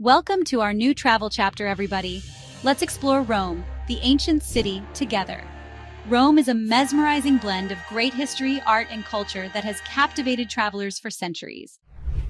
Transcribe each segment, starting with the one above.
Welcome to our new travel chapter, everybody. Let's explore Rome, the ancient city, together. Rome is a mesmerizing blend of great history, art, and culture that has captivated travelers for centuries.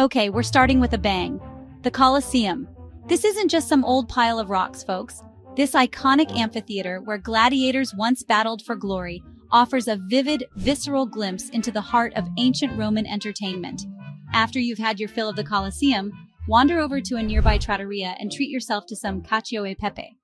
Okay, we're starting with a bang. The Colosseum. This isn't just some old pile of rocks, folks. This iconic amphitheater, where gladiators once battled for glory, offers a vivid, visceral glimpse into the heart of ancient Roman entertainment. After you've had your fill of the Colosseum, wander over to a nearby trattoria and treat yourself to some cacio e pepe.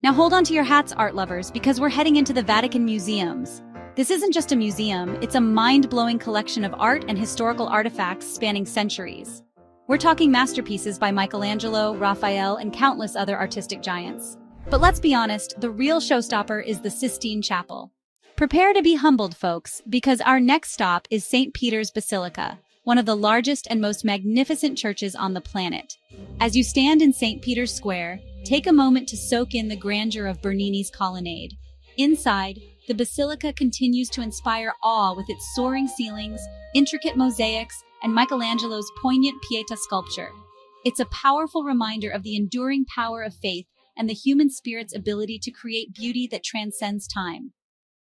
Now hold on to your hats, art lovers, because we're heading into the Vatican Museums. This isn't just a museum, it's a mind-blowing collection of art and historical artifacts spanning centuries. We're talking masterpieces by Michelangelo, Raphael, and countless other artistic giants. But let's be honest, the real showstopper is the Sistine Chapel. Prepare to be humbled, folks, because our next stop is St. Peter's Basilica, one of the largest and most magnificent churches on the planet. As you stand in St. Peter's Square, take a moment to soak in the grandeur of Bernini's colonnade. Inside, the basilica continues to inspire awe with its soaring ceilings, intricate mosaics, and Michelangelo's poignant Pietà sculpture. It's a powerful reminder of the enduring power of faith and the human spirit's ability to create beauty that transcends time.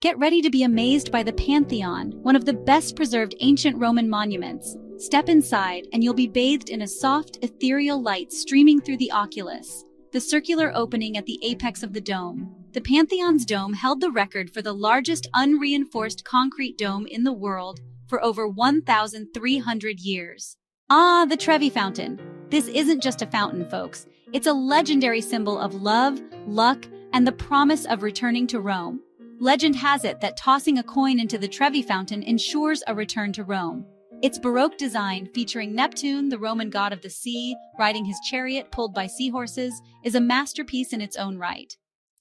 Get ready to be amazed by the Pantheon, one of the best-preserved ancient Roman monuments. Step inside, and you'll be bathed in a soft, ethereal light streaming through the oculus, the circular opening at the apex of the dome. The Pantheon's dome held the record for the largest unreinforced concrete dome in the world for over 1,300 years. Ah, the Trevi Fountain. This isn't just a fountain, folks. It's a legendary symbol of love, luck, and the promise of returning to Rome. Legend has it that tossing a coin into the Trevi Fountain ensures a return to Rome. Its Baroque design, featuring Neptune, the Roman god of the sea, riding his chariot pulled by seahorses, is a masterpiece in its own right.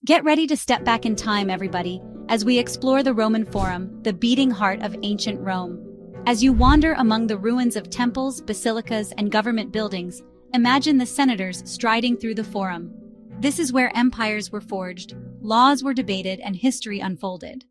Get ready to step back in time, everybody, as we explore the Roman Forum, the beating heart of ancient Rome. As you wander among the ruins of temples, basilicas, and government buildings, imagine the senators striding through the Forum. This is where empires were forged, laws were debated, and history unfolded.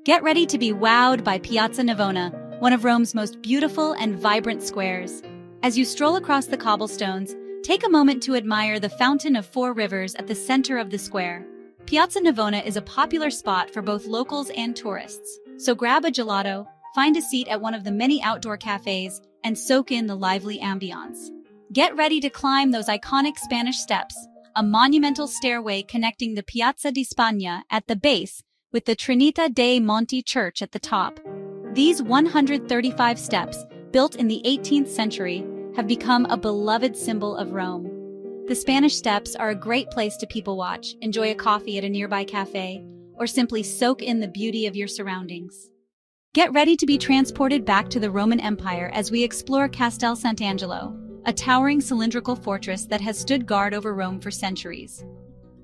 Get ready to be wowed by Piazza Navona, one of Rome's most beautiful and vibrant squares. As you stroll across the cobblestones, take a moment to admire the Fountain of Four Rivers at the center of the square. Piazza Navona is a popular spot for both locals and tourists, so grab a gelato, find a seat at one of the many outdoor cafes, and soak in the lively ambiance. Get ready to climb those iconic Spanish steps, a monumental stairway connecting the Piazza di Spagna at the base with the Trinità dei Monti Church at the top. These 135 steps, built in the 18th century, have become a beloved symbol of Rome. The Spanish Steps are a great place to people watch, enjoy a coffee at a nearby cafe, or simply soak in the beauty of your surroundings. Get ready to be transported back to the Roman Empire as we explore Castel Sant'Angelo, a towering cylindrical fortress that has stood guard over Rome for centuries.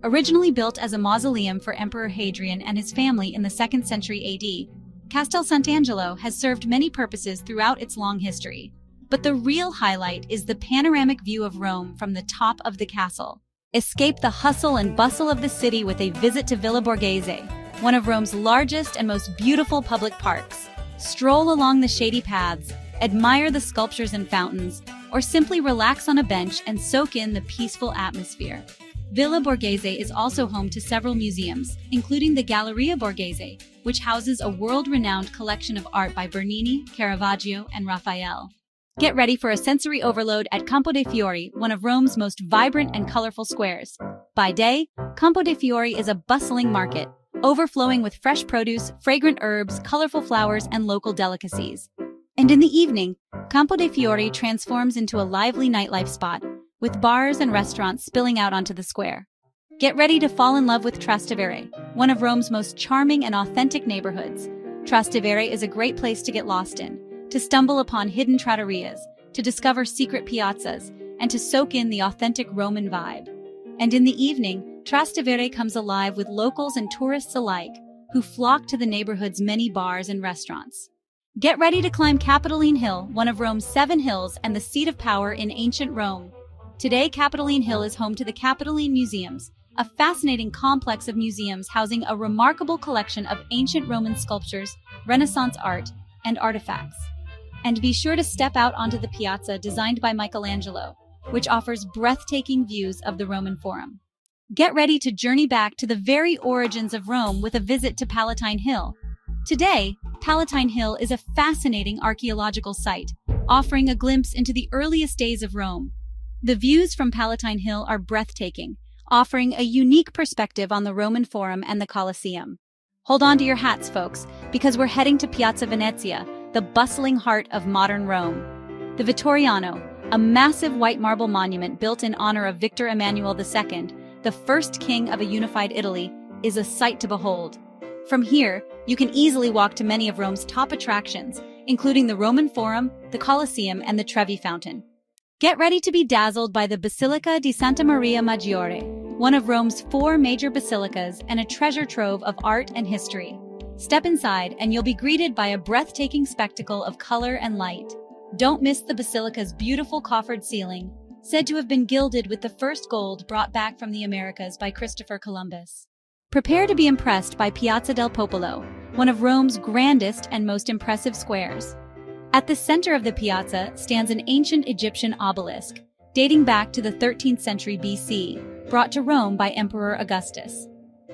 Originally built as a mausoleum for Emperor Hadrian and his family in the 2nd century AD, Castel Sant'Angelo has served many purposes throughout its long history. But the real highlight is the panoramic view of Rome from the top of the castle. Escape the hustle and bustle of the city with a visit to Villa Borghese, one of Rome's largest and most beautiful public parks. Stroll along the shady paths, admire the sculptures and fountains, or simply relax on a bench and soak in the peaceful atmosphere. Villa Borghese is also home to several museums, including the Galleria Borghese, which houses a world-renowned collection of art by Bernini, Caravaggio, and Raphael. Get ready for a sensory overload at Campo dei Fiori, one of Rome's most vibrant and colorful squares. By day, Campo dei Fiori is a bustling market, overflowing with fresh produce, fragrant herbs, colorful flowers, and local delicacies. And in the evening, Campo dei Fiori transforms into a lively nightlife spot, with bars and restaurants spilling out onto the square. Get ready to fall in love with Trastevere, one of Rome's most charming and authentic neighborhoods. Trastevere is a great place to get lost in, to stumble upon hidden trattorias, to discover secret piazzas, and to soak in the authentic Roman vibe. And in the evening, Trastevere comes alive with locals and tourists alike, who flock to the neighborhood's many bars and restaurants. Get ready to climb Capitoline Hill, one of Rome's 7 hills and the seat of power in ancient Rome. Today, Capitoline Hill is home to the Capitoline Museums, a fascinating complex of museums housing a remarkable collection of ancient Roman sculptures, Renaissance art, and artifacts. And be sure to step out onto the piazza designed by Michelangelo, which offers breathtaking views of the Roman Forum. Get ready to journey back to the very origins of Rome with a visit to Palatine Hill. Today, Palatine Hill is a fascinating archaeological site, offering a glimpse into the earliest days of Rome. The views from Palatine Hill are breathtaking, offering a unique perspective on the Roman Forum and the Colosseum. Hold on to your hats, folks, because we're heading to Piazza Venezia, the bustling heart of modern Rome. The Vittoriano, a massive white marble monument built in honor of Victor Emmanuel II, the first king of a unified Italy, is a sight to behold. From here, you can easily walk to many of Rome's top attractions, including the Roman Forum, the Colosseum, and the Trevi Fountain. Get ready to be dazzled by the Basilica di Santa Maria Maggiore, one of Rome's 4 major basilicas and a treasure trove of art and history. Step inside and you'll be greeted by a breathtaking spectacle of color and light. Don't miss the basilica's beautiful coffered ceiling, said to have been gilded with the first gold brought back from the Americas by Christopher Columbus. Prepare to be impressed by Piazza del Popolo, one of Rome's grandest and most impressive squares. At the center of the piazza stands an ancient Egyptian obelisk, dating back to the 13th century BC, brought to Rome by Emperor Augustus.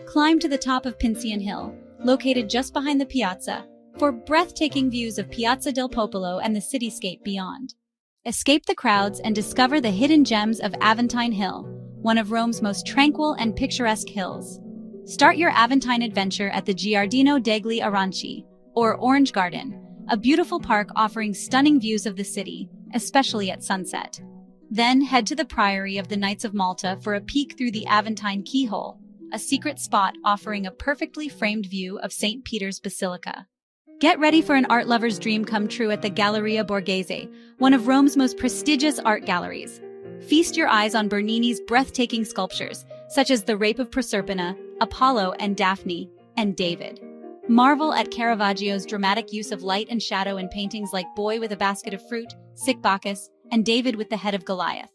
Climb to the top of Pincian Hill, located just behind the piazza, for breathtaking views of Piazza del Popolo and the cityscape beyond. Escape the crowds and discover the hidden gems of Aventine Hill, one of Rome's most tranquil and picturesque hills. Start your Aventine adventure at the Giardino degli Aranci, or Orange Garden, a beautiful park offering stunning views of the city, especially at sunset. Then head to the Priory of the Knights of Malta for a peek through the Aventine Keyhole, a secret spot offering a perfectly framed view of St. Peter's Basilica. Get ready for an art lover's dream come true at the Galleria Borghese, one of Rome's most prestigious art galleries. Feast your eyes on Bernini's breathtaking sculptures, such as the Rape of Proserpina, Apollo and Daphne, and David. Marvel at Caravaggio's dramatic use of light and shadow in paintings like Boy with a Basket of Fruit, Sic Bacchus, and David with the Head of Goliath.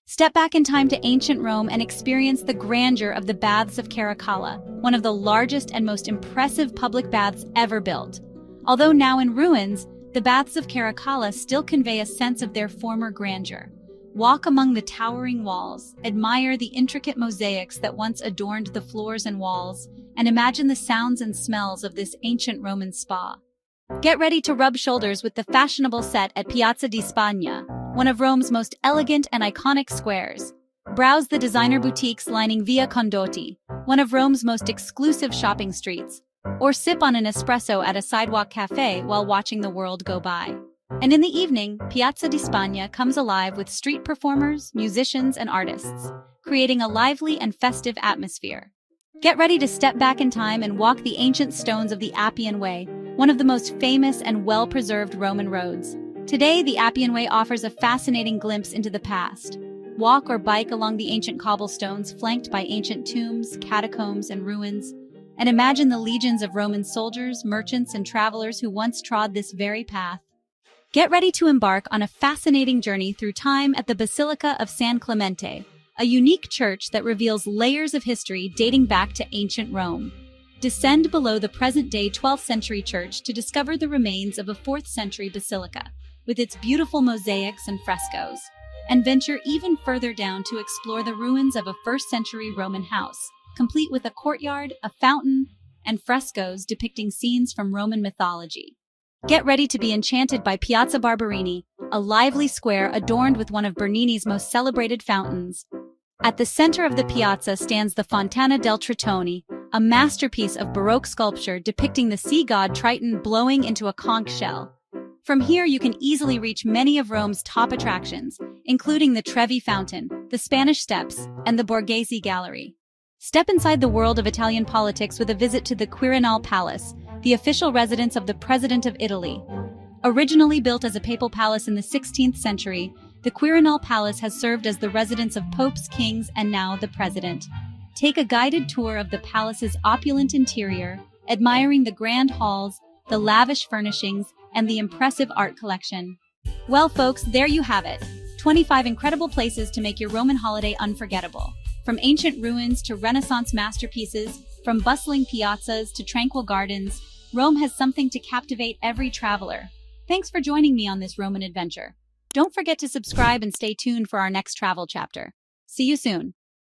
Step back in time to ancient Rome and experience the grandeur of the Baths of Caracalla, one of the largest and most impressive public baths ever built. Although now in ruins, the Baths of Caracalla still convey a sense of their former grandeur. Walk among the towering walls, admire the intricate mosaics that once adorned the floors and walls, and imagine the sounds and smells of this ancient Roman spa. Get ready to rub shoulders with the fashionable set at Piazza di Spagna, one of Rome's most elegant and iconic squares. Browse the designer boutiques lining Via Condotti, one of Rome's most exclusive shopping streets, or sip on an espresso at a sidewalk cafe while watching the world go by. And in the evening, Piazza di Spagna comes alive with street performers, musicians, and artists, creating a lively and festive atmosphere. Get ready to step back in time and walk the ancient stones of the Appian Way, one of the most famous and well-preserved Roman roads. Today, the Appian Way offers a fascinating glimpse into the past. Walk or bike along the ancient cobblestones flanked by ancient tombs, catacombs, and ruins, and imagine the legions of Roman soldiers, merchants, and travelers who once trod this very path. Get ready to embark on a fascinating journey through time at the Basilica of San Clemente, a unique church that reveals layers of history dating back to ancient Rome. Descend below the present-day 12th century church to discover the remains of a 4th century basilica, with its beautiful mosaics and frescoes, and venture even further down to explore the ruins of a 1st century Roman house, complete with a courtyard, a fountain, and frescoes depicting scenes from Roman mythology. Get ready to be enchanted by Piazza Barberini, a lively square adorned with one of Bernini's most celebrated fountains. At the center of the piazza stands the Fontana del Tritone, a masterpiece of Baroque sculpture depicting the sea god Triton blowing into a conch shell. From here, you can easily reach many of Rome's top attractions, including the Trevi Fountain, the Spanish Steps, and the Borghese Gallery. Step inside the world of Italian politics with a visit to the Quirinal Palace, the official residence of the President of Italy. Originally built as a papal palace in the 16th century, the Quirinal Palace has served as the residence of popes, kings, and now the president. Take a guided tour of the palace's opulent interior, admiring the grand halls, the lavish furnishings, and the impressive art collection. Well, folks, there you have it. 25 incredible places to make your Roman holiday unforgettable. From ancient ruins to Renaissance masterpieces, from bustling piazzas to tranquil gardens, Rome has something to captivate every traveler. Thanks for joining me on this Roman adventure. Don't forget to subscribe and stay tuned for our next travel chapter. See you soon.